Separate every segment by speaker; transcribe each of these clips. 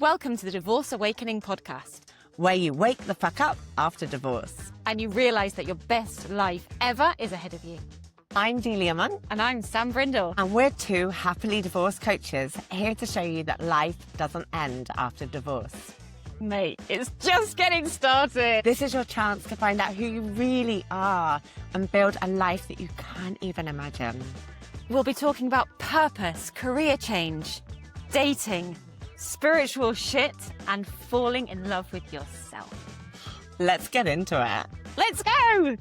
Speaker 1: Welcome to the Divorce Awakening podcast,
Speaker 2: where you wake the fuck up after divorce.
Speaker 1: and you realise that your best life ever is ahead of you.
Speaker 2: I'm Delia,
Speaker 1: And I'm Sam Brindle.
Speaker 2: and we're two happily divorced coaches here to show you that life doesn't end after divorce.
Speaker 1: Mate, it's just getting started.
Speaker 2: This is your chance to find out who you really are and build a life that you can't even imagine.
Speaker 1: We'll be talking about purpose, career change, dating, spiritual shit, and falling in love with yourself.
Speaker 2: Let's get into it.
Speaker 1: Let's go!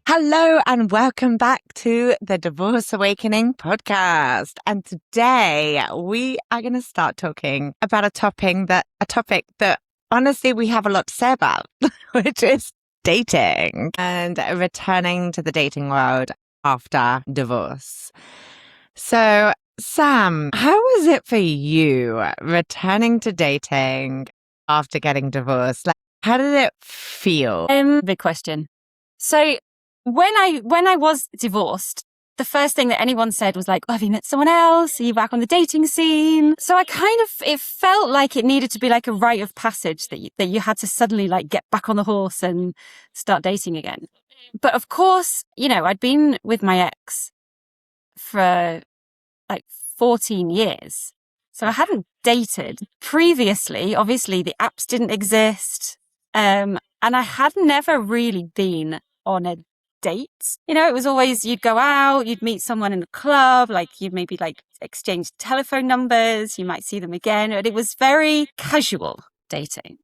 Speaker 2: Hello and welcome back to the Divorce Awakening podcast. And today we are going to start talking about a topic that honestly we have a lot to say about, which is dating and returning to the dating world after divorce. So, Sam, how was it for you returning to dating after getting divorced? Like, how did it feel?
Speaker 3: Big question. So when I was divorced, the first thing that anyone said was like, oh, have you met someone else? Are you back on the dating scene? So it felt like it needed to be like a rite of passage that you had to suddenly like get back on the horse and start dating again. But of course, I'd been with my ex for like 14 years. So I hadn't dated previously. Obviously the apps didn't exist. And I had never really been on a date. It was always you'd go out, you'd meet someone in a club, like you'd maybe like exchange telephone numbers, you might see them again. But it was very casual dating.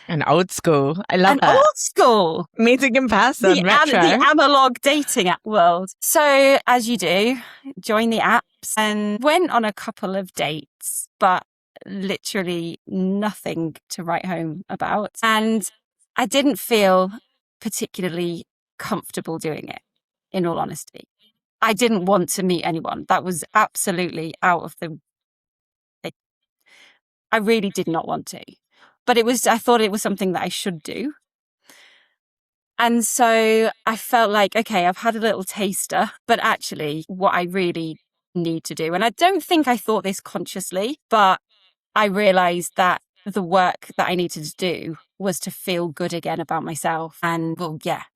Speaker 2: An old school. I love that.
Speaker 3: Old school.
Speaker 2: Meeting in person,
Speaker 3: The
Speaker 2: retro.
Speaker 3: analog dating app world. So as you do, join the apps and went on a couple of dates, but literally nothing to write home about. And I didn't feel particularly comfortable doing it, in all honesty. I didn't want to meet anyone. That was absolutely out of I really did not want to. But I thought it was something that I should do. And so I felt like, okay, I've had a little taster, but actually what I really need to do, and I don't think I thought this consciously, but I realized that the work that I needed to do was to feel good again about myself. And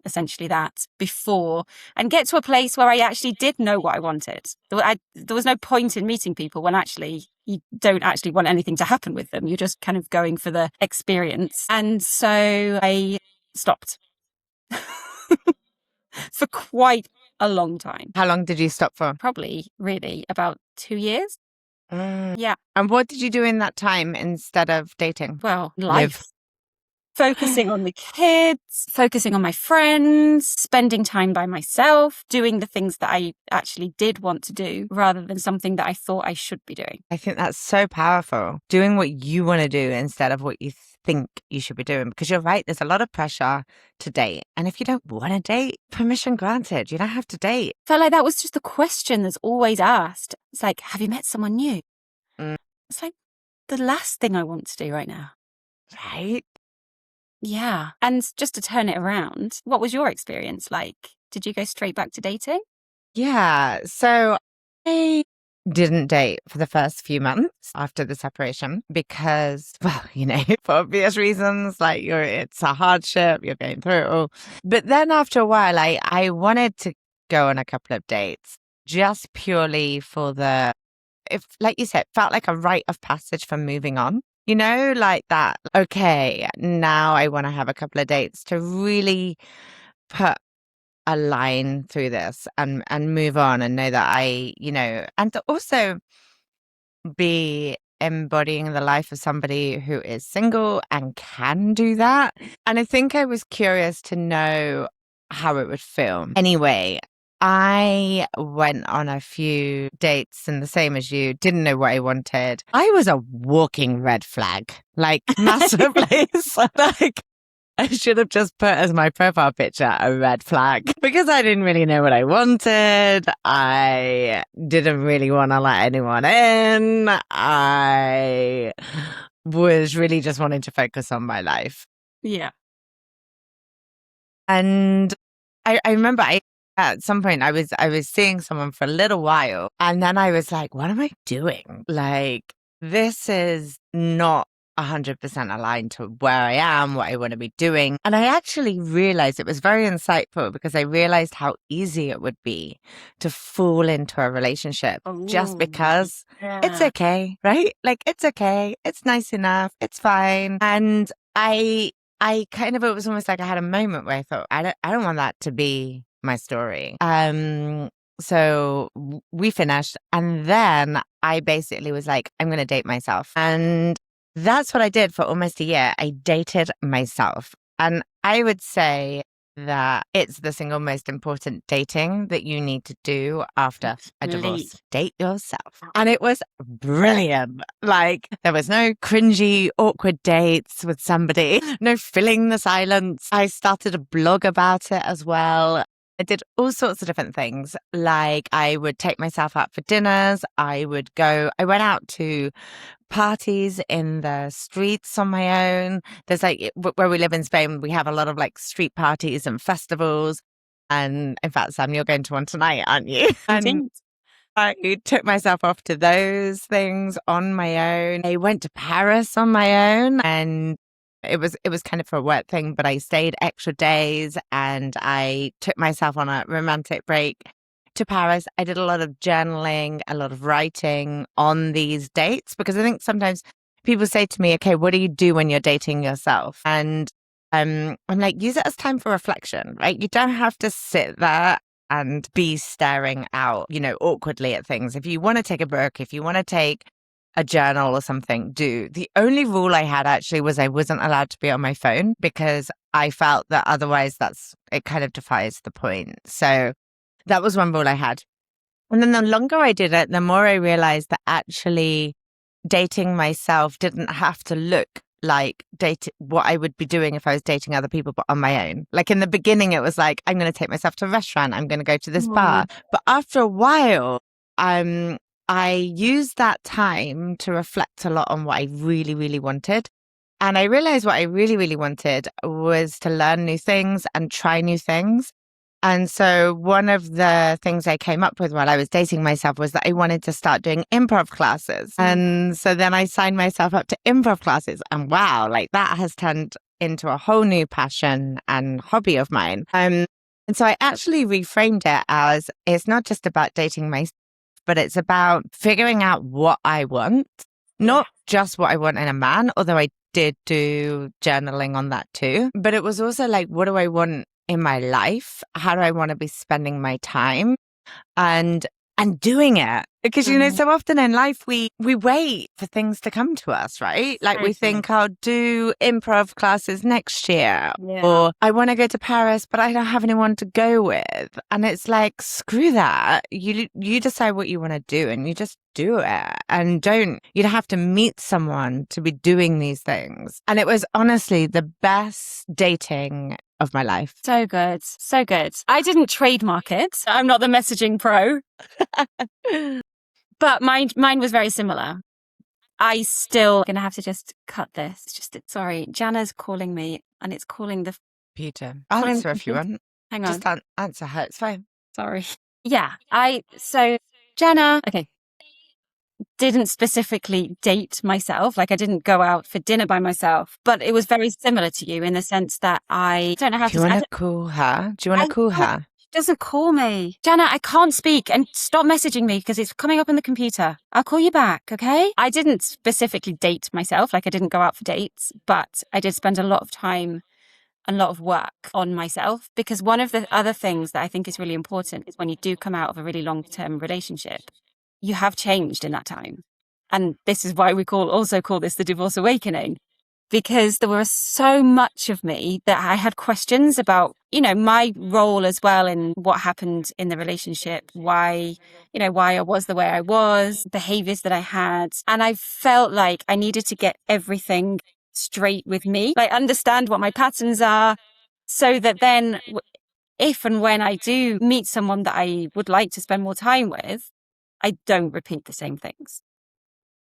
Speaker 3: essentially that before and get to a place where I actually did know what I wanted. There was no point in meeting people when actually you don't actually want anything to happen with them. You're just kind of going for the experience. And so I stopped for quite a long time.
Speaker 2: How long did you stop for?
Speaker 3: Probably really about 2 years. Yeah.
Speaker 2: And what did you do in that time instead of dating?
Speaker 3: Well, life. Focusing on the kids, focusing on my friends, spending time by myself, doing the things that I actually did want to do rather than something that I thought I should be doing.
Speaker 2: I think that's so powerful. Doing what you want to do instead of what you think you should be doing. Because you're right, there's a lot of pressure to date. And if you don't want to date, permission granted. You don't have to date.
Speaker 3: Felt like that was just the question that's always asked. It's like, have you met someone new? It's like the last thing I want to do right now.
Speaker 2: Right?
Speaker 3: Yeah. And just to turn it around, what was your experience like? Did you go straight back to dating?
Speaker 2: Yeah. So I didn't date for the first few months after the separation because, well, for obvious reasons, like it's a hardship, you're going through it all. But then after a while, I wanted to go on a couple of dates just purely for like you said, felt like a rite of passage for moving on. Like that. Okay, now I want to have a couple of dates to really put a line through this and move on and know that and to also be embodying the life of somebody who is single and can do that. And I think I was curious to know how it would feel. Anyway, I went on a few dates and the same as you, didn't know what I wanted. I was a walking red flag, like massively. So like I should have just put as my profile picture a red flag because I didn't really know what I wanted. I didn't really want to let anyone in. I was really just wanting to focus on my life.
Speaker 3: Yeah.
Speaker 2: And I remember at some point I was seeing someone for a little while and then I was like, what am I doing? Like, this is not 100% aligned to where I am, what I want to be doing. And I actually realized it was very insightful because I realized how easy it would be to fall into a relationship just because it's okay, right? Like, it's okay. It's nice enough. It's fine. And I kind of, it was almost like I had a moment where I thought, I don't want that to be my story. So we finished, and then I basically was like, I'm going to date myself. And that's what I did for almost a year. I dated myself. And I would say that it's the single most important dating that you need to do after a divorce. Date yourself. And it was brilliant. Like, there was no cringy, awkward dates with somebody, no filling the silence. I started a blog about it as well. I did all sorts of different things. Like, I would take myself out for dinners. I went out to parties in the streets on my own. There's like, where we live in Spain, we have a lot of like street parties and festivals. And in fact, Sam, you're going to one tonight, aren't you? And I took myself off to those things on my own. I went to Paris on my own, and it was kind of for a work thing, but I stayed extra days and I took myself on a romantic break to Paris. I did a lot of journaling, a lot of writing on these dates, because I think sometimes people say to me, okay, what do you do when you're dating yourself? And I'm like, use it as time for reflection, right? You don't have to sit there and be staring out, awkwardly at things. If you want to take a book, if you want to take a journal or something, do. The only rule I had actually was I wasn't allowed to be on my phone, because I felt that otherwise it kind of defies the point. So that was one rule I had. And then the longer I did it, the more I realized that actually dating myself didn't have to look like what I would be doing if I was dating other people, but on my own. Like, in the beginning, it was like, I'm going to take myself to a restaurant. I'm going to go to this bar. But after a while, I used that time to reflect a lot on what I really, really wanted. And I realized what I really, really wanted was to learn new things and try new things. And so one of the things I came up with while I was dating myself was that I wanted to start doing improv classes. And so then I signed myself up to improv classes. And wow, like, that has turned into a whole new passion and hobby of mine. And so I actually reframed it as, it's not just about dating myself, but it's about figuring out what I want, not just what I want in a man, although I did do journaling on that too. But it was also like, what do I want in my life? How do I want to be spending my time? And doing it. Because, so often in life, we wait for things to come to us, right? Like, we think, I'll do improv classes next year, or I want to go to Paris, but I don't have anyone to go with. And it's like, screw that. You decide what you want to do, and you just do it. And you don't have to meet someone to be doing these things. And it was honestly the best dating of my life.
Speaker 3: So good. So good. I didn't trademark it. I'm not the messaging pro. But mine was very similar. I still going to have to just cut this. It's just, sorry, Jana's calling me, and it's calling the...
Speaker 2: Peter. Answer if you want.
Speaker 3: Hang on.
Speaker 2: Just answer her. It's fine.
Speaker 3: Sorry. Yeah. So Jana, okay, didn't specifically date myself. Like, I didn't go out for dinner by myself, but it was very similar to you in the sense that I don't know how to...
Speaker 2: Do you want to call her? Do you want to call her?
Speaker 3: Doesn't call me. Jana, I can't speak, and stop messaging me because it's coming up on the computer. I'll call you back, okay? I didn't specifically date myself, like I didn't go out for dates, but I did spend a lot of time and a lot of work on myself, because one of the other things that I think is really important is when you do come out of a really long-term relationship, you have changed in that time. And this is why we also call this the divorce awakening, because there was so much of me that I had questions about, my role as well in what happened in the relationship, why I was the way I was, behaviors that I had. And I felt like I needed to get everything straight with me, like understand what my patterns are, so that then if and when I do meet someone that I would like to spend more time with, I don't repeat the same things.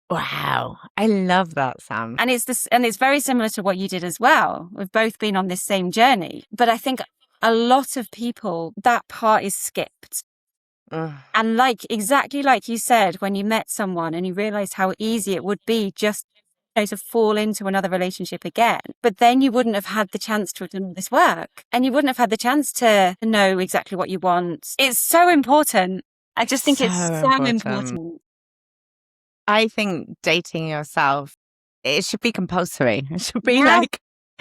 Speaker 2: Wow. I love that, Sam.
Speaker 3: And it's very similar to what you did as well. We've both been on this same journey. But I think a lot of people, that part is skipped. And exactly like you said, when you met someone and you realized how easy it would be just to fall into another relationship again. But then you wouldn't have had the chance to have done all this work, and you wouldn't have had the chance to know exactly what you want. It's so important. I just think it's so important.
Speaker 2: I think dating yourself, it should be compulsory. It should be
Speaker 3: Yeah.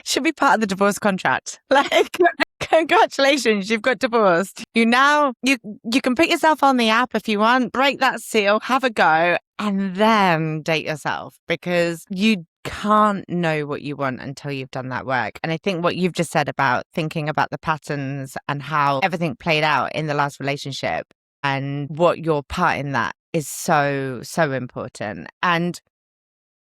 Speaker 2: should be part of the divorce contract. Like, congratulations, you've got divorced. You can put yourself on the app if you want, break that seal, have a go, and then date yourself, because you can't know what you want until you've done that work. And I think what you've just said about thinking about the patterns and how everything played out in the last relationship and what your part in that is so, so important. And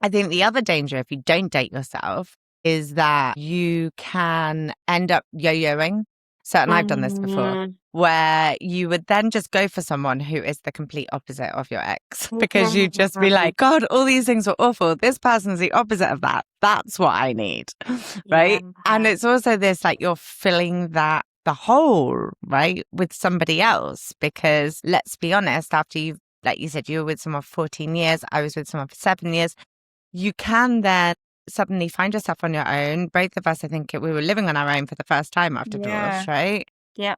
Speaker 2: I think the other danger, if you don't date yourself, is that you can end up yo-yoing. Certainly, I've done this before, where you would then just go for someone who is the complete opposite of your ex, because you'd just be like, God, all these things were awful. This person's the opposite of that. That's what I need, right?
Speaker 3: Yeah.
Speaker 2: And it's also this, like, you're filling the hole, right, with somebody else, because let's be honest, after you've, like you said, you were with someone for 14 years, I was with someone for 7 years, you can then suddenly find yourself on your own. Both of us, I think we were living on our own for the first time after divorce, right?
Speaker 3: Yeah.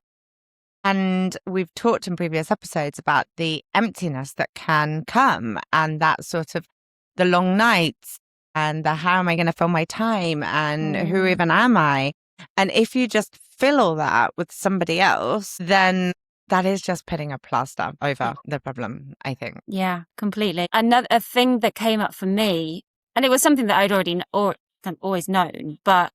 Speaker 2: And we've talked in previous episodes about the emptiness that can come, and that sort of the long nights and the how am I going to fill my time and who even am I? And if you just fill all that with somebody else, then that is just putting a plaster over the problem, I think.
Speaker 3: Yeah, completely. Another thing that came up for me, and it was something that I'd always known, but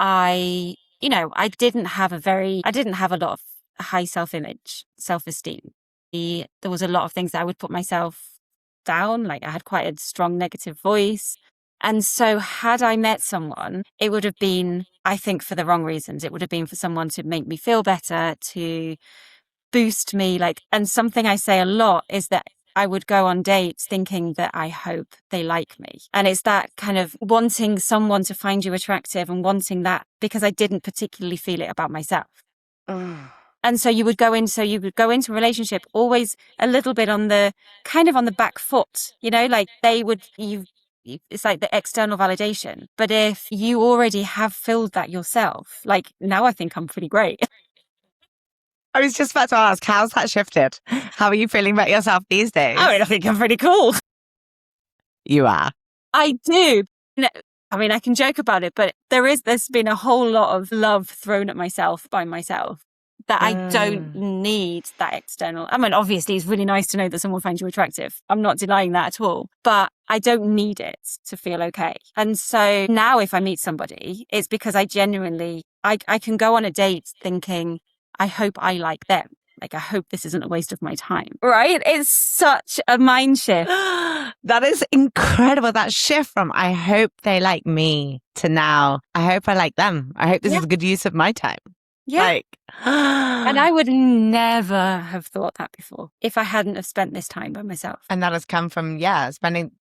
Speaker 3: I didn't have a lot of high self-image, self-esteem. There was a lot of things that I would put myself down. Like, I had quite a strong negative voice. And so had I met someone, it would have been, I think, for the wrong reasons. It would have been for someone to make me feel better, to boost me. And something I say a lot is that I would go on dates thinking that I hope they like me. And it's that kind of wanting someone to find you attractive and wanting that, because I didn't particularly feel it about myself. And so you would go into a relationship always a little bit on the back foot, like it's like the external validation. But if you already have filled that yourself, like, now I think I'm pretty great.
Speaker 2: I was just about to ask, how's that shifted? How are you feeling about yourself these days?
Speaker 3: I think I'm pretty cool.
Speaker 2: You are.
Speaker 3: I do. I mean, I can joke about it, but there's been a whole lot of love thrown at myself by myself that I don't need that external. I mean, obviously it's really nice to know that someone finds you attractive. I'm not denying that at all, but I don't need it to feel okay. And so now if I meet somebody, it's because I genuinely, I can go on a date thinking, I hope I like them. Like, I hope this isn't a waste of my time. Right? It's such a mind shift.
Speaker 2: That is incredible. That shift from I hope they like me to now I hope I like them. I hope this is a good use of my time.
Speaker 3: Yeah. And I would never have thought that before if I hadn't have spent this time by myself.
Speaker 2: And that has come from,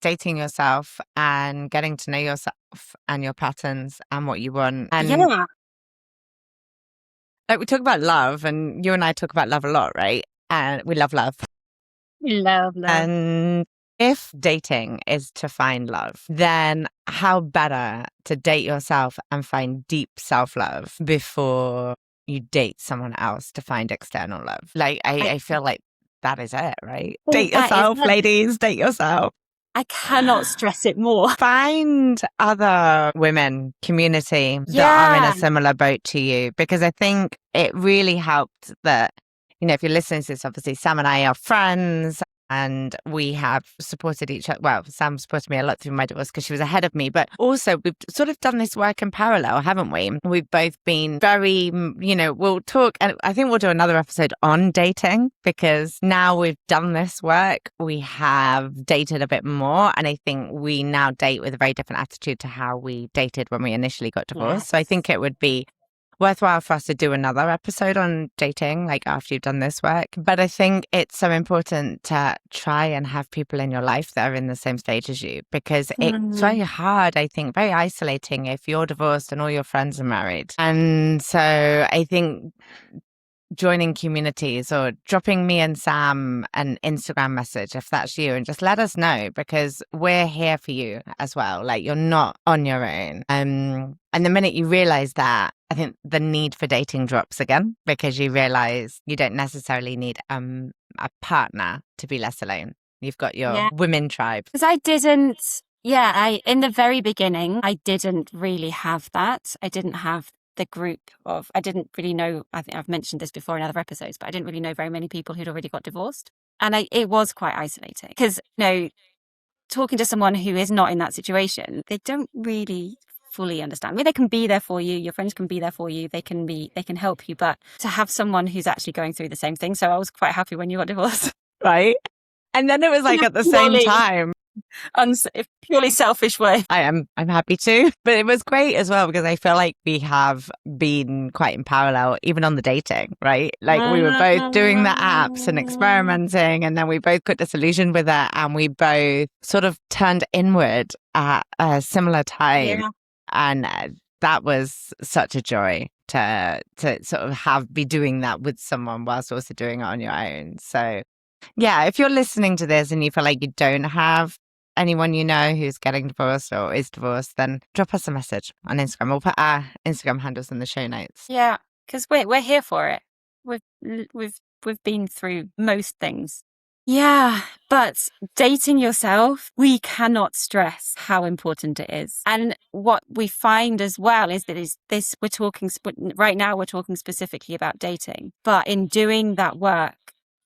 Speaker 2: dating yourself and getting to know yourself and your patterns and what you want. And like, we talk about love, and you and I talk about love a lot, right? And we love love.
Speaker 3: We love love.
Speaker 2: And if dating is to find love, then how better to date yourself and find deep self-love before you date someone else to find external love? Like, I feel like that is it, right? Date yourself, ladies, date yourself.
Speaker 3: I cannot stress it more.
Speaker 2: Find other women, community that are in a similar boat to you, because I think it really helped that, if you're listening to this, obviously Sam and I are friends and we have supported each other. Well, Sam supported me a lot through my divorce because she was ahead of me, but also we've sort of done this work in parallel, haven't we? We've both been very, we'll talk, and I think we'll do another episode on dating, because now we've done this work, we have dated a bit more, and I think we now date with a very different attitude to how we dated when we initially got divorced. So I think it would be worthwhile for us to do another episode on dating, like after you've done this work. But I think it's so important to try and have people in your life that are in the same stage as you, because it's very hard, I think, very isolating if you're divorced and all your friends are married. And so I think joining communities or dropping me and Sam an Instagram message if that's you, and just let us know, because we're here for you as well. Like, you're not on your own. And the minute you realize that, I think the need for dating drops again, because you realize you don't necessarily need a partner to be less alone. You've got your women tribe.
Speaker 3: Because in the very beginning, I didn't really have that. I didn't have the group of, I didn't really know, I think I've mentioned this before in other episodes, but I didn't really know very many people who'd already got divorced. And it was quite isolating because, talking to someone who is not in that situation, they don't really fully understand. I mean, they can be there for you. Your friends can be there for you. They can help you, but to have someone who's actually going through the same thing. So I was quite happy when you got divorced.
Speaker 2: Right. And then it was like at the same time.
Speaker 3: Purely selfish way.
Speaker 2: I'm happy to, but it was great as well, because I feel like we have been quite in parallel, even on the dating, right? Like, we were both doing the apps and experimenting, and then we both got disillusioned with it, and we both sort of turned inward at a similar time.
Speaker 3: Yeah.
Speaker 2: And that was such a joy to sort of be doing that with someone whilst also doing it on your own. So yeah, if you're listening to this and you feel like you don't have anyone you know who's getting divorced or is divorced, then drop us a message on Instagram. We'll put our Instagram handles in the show notes.
Speaker 3: Yeah, because we're here for it. We've been through most things. Yeah, but dating yourself, we cannot stress how important it is. And what we find as well is that right now we're talking specifically about dating, but in doing that work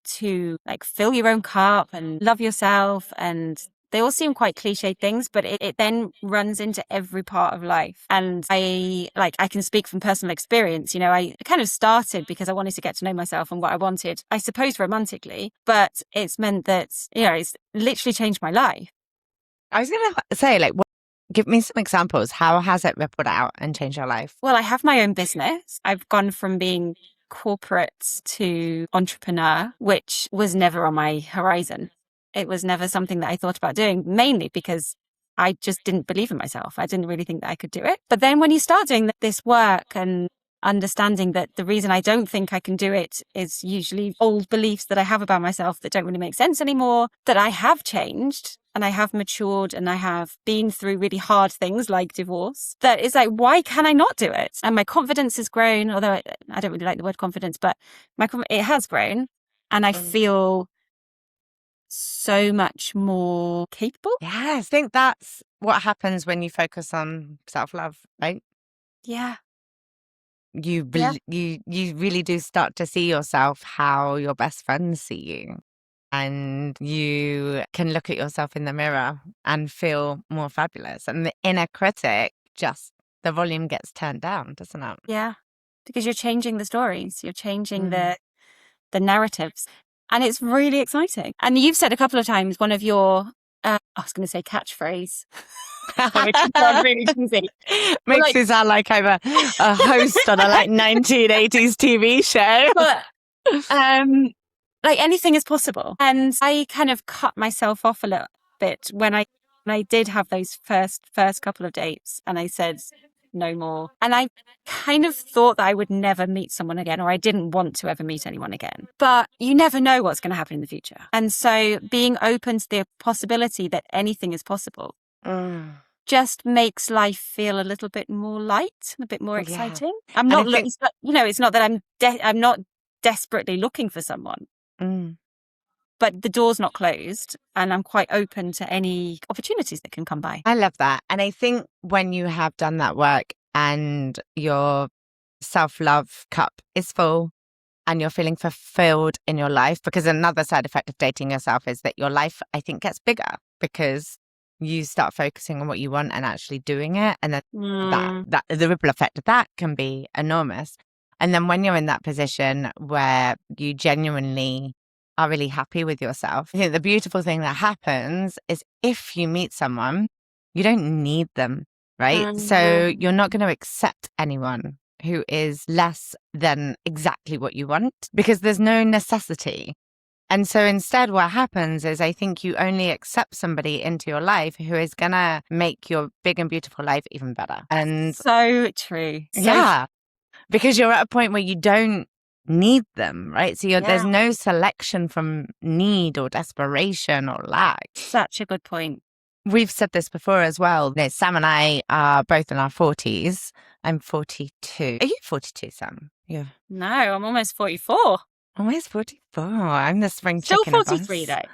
Speaker 3: to like fill your own cup and love yourself, and they all seem quite cliche things, but it then runs into every part of life. And I can speak from personal experience. I kind of started because I wanted to get to know myself and what I wanted, I suppose romantically, but it's meant that, it's literally changed my life.
Speaker 2: I was going to say, give me some examples. How has it rippled out and changed your life?
Speaker 3: Well, I have my own business. I've gone from being corporate to entrepreneur, which was never on my horizon. It was never something that I thought about doing, mainly because I just didn't believe in myself. I didn't really think that I could do it. But then when you start doing this work and understanding that the reason I don't think I can do it is usually old beliefs that I have about myself that don't really make sense anymore, that I have changed and I have matured and I have been through really hard things like divorce, that is like, why can I not do it? And my confidence has grown, although I don't really like the word confidence, but it has grown, and I feel so much more capable.
Speaker 2: Yeah, I think that's what happens when you focus on self-love, right?
Speaker 3: Yeah.
Speaker 2: You really do start to see yourself how your best friends see you, and you can look at yourself in the mirror and feel more fabulous. And the inner critic, just the volume gets turned down, doesn't it?
Speaker 3: Yeah, because you're changing the stories, you're changing the narratives. And it's really exciting. And you've said a couple of times one of your, I was going to say catchphrase. Really cheesy.
Speaker 2: Makes me sound like I'm a host on a 1980s TV show.
Speaker 3: But anything is possible. And I kind of cut myself off a little bit when I did have those first couple of dates, and I said no more. And I kind of thought that I would never meet someone again, or I didn't want to ever meet anyone again. But you never know what's going to happen in the future. And so being open to the possibility that anything is possible just makes life feel a little bit more light, a bit more exciting. I'm not looking, it's not that I'm not desperately looking for someone. But the door's not closed, and I'm quite open to any opportunities that can come by.
Speaker 2: I love that. And I think when you have done that work and your self-love cup is full and you're feeling fulfilled in your life, because another side effect of dating yourself is that your life, I think, gets bigger because you start focusing on what you want and actually doing it. And then that the ripple effect of that can be enormous. And then when you're in that position where you genuinely are really happy with yourself, I think the beautiful thing that happens is if you meet someone, you don't need them, right? So you're not going to accept anyone who is less than exactly what you want, because there's no necessity. And so instead what happens is I think you only accept somebody into your life who is going to make your big and beautiful life even better. And
Speaker 3: so true.
Speaker 2: Because you're at a point where you don't need them, right? So there's
Speaker 3: Yeah.
Speaker 2: no selection from need or desperation or lack.
Speaker 3: Such a good point.
Speaker 2: We've said this before as well. Sam and I are both in our 40s. I'm 42. Are you 42, Sam? Yeah.
Speaker 3: No, I'm almost 44.
Speaker 2: Almost 44. I'm the spring
Speaker 3: Still
Speaker 2: chicken of
Speaker 3: 43
Speaker 2: us.
Speaker 3: though.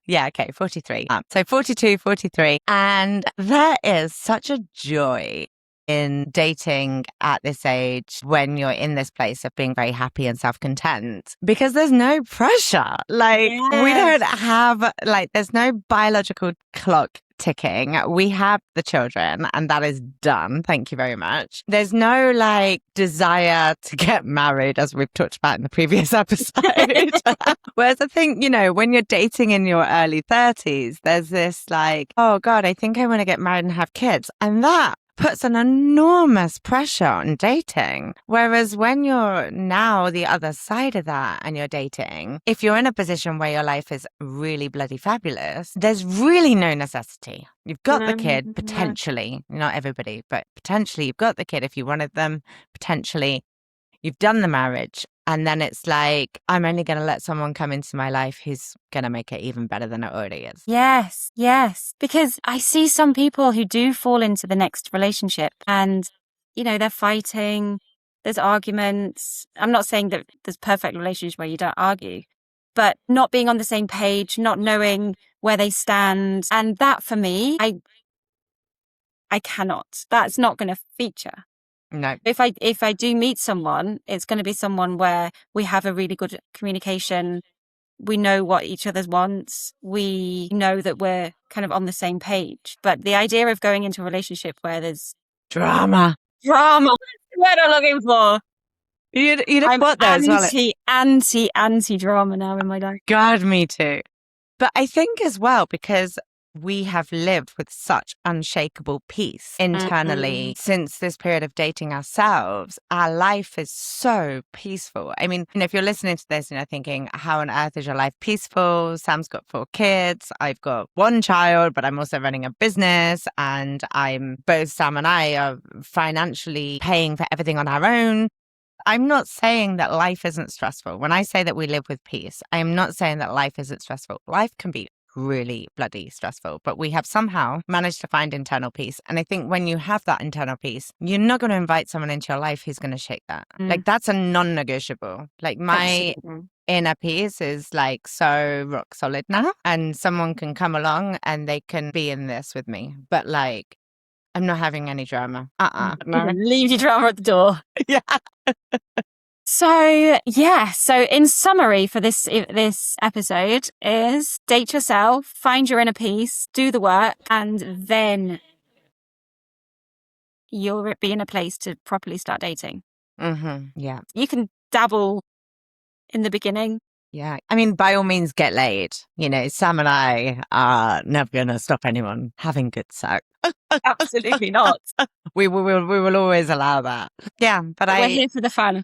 Speaker 2: Yeah, okay, 43. So 42, 43. And there is such a joy in dating at this age when you're in this place of being very happy and self-content because there's no pressure. Like we don't have, like, there's no biological clock ticking. We have the children and that is done. Thank you very much. There's no like desire to get married as we've talked about in the previous episode. Whereas I think, when you're dating in your early 30s, there's this like, oh God, I think I want to get married and have kids. And that puts an enormous pressure on dating. Whereas when you're now the other side of that and you're dating, if you're in a position where your life is really bloody fabulous, there's really no necessity. You've got the kid, potentially, not everybody, but potentially you've got the kid if you wanted them, potentially you've done the marriage. And then it's like, I'm only going to let someone come into my life who's going to make it even better than it already is.
Speaker 3: Yes, yes. Because I see some people who do fall into the next relationship and, they're fighting, there's arguments. I'm not saying that there's perfect relationships where you don't argue, but not being on the same page, not knowing where they stand. And that for me, I cannot. That's not going to feature.
Speaker 2: No.
Speaker 3: If I do meet someone, it's going to be someone where we have a really good communication. We know what each other wants. We know that we're kind of on the same page. But the idea of going into a relationship where there's
Speaker 2: Drama.
Speaker 3: What I'm looking for.
Speaker 2: You'd have
Speaker 3: I'm
Speaker 2: put there as well.
Speaker 3: anti drama now in my life.
Speaker 2: God, me too. But I think as well, because we have lived with such unshakable peace internally since this period of dating ourselves. Our life is so peaceful. I mean, if you're listening to this and you're thinking, how on earth is your life peaceful? Sam's got 4 kids. I've got 1 child, but I'm also running a business and both Sam and I are financially paying for everything on our own. I'm not saying that life isn't stressful. When I say that we live with peace, I am not saying that life isn't stressful. Life can be really bloody stressful, but we have somehow managed to find internal peace. And I think when you have that internal peace, you're not going to invite someone into your life who's going to shake that. Like that's a non-negotiable. Like my inner peace is like so rock solid now, and someone can come along and they can be in this with me. But like, I'm not having any drama.
Speaker 3: No. Leave your drama at the door.
Speaker 2: Yeah.
Speaker 3: So in summary for this episode is date yourself, find your inner peace, do the work, and then you'll be in a place to properly start dating.
Speaker 2: Yeah.
Speaker 3: You can dabble in the beginning.
Speaker 2: Yeah. I mean, by all means, get laid. Sam and I are never going to stop anyone having good sex.
Speaker 3: Absolutely not.
Speaker 2: We will always allow that. Yeah. But
Speaker 3: we're here for the fun.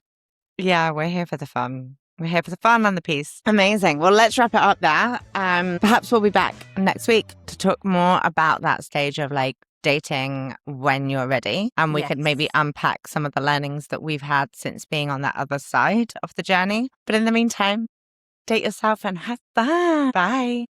Speaker 2: Yeah, we're here for the fun. We're here for the fun and the peace. Amazing. Well, let's wrap it up there. Perhaps we'll be back next week to talk more about that stage of like dating when you're ready. And we could maybe unpack some of the learnings that we've had since being on that other side of the journey. But in the meantime, date yourself and have fun. Bye.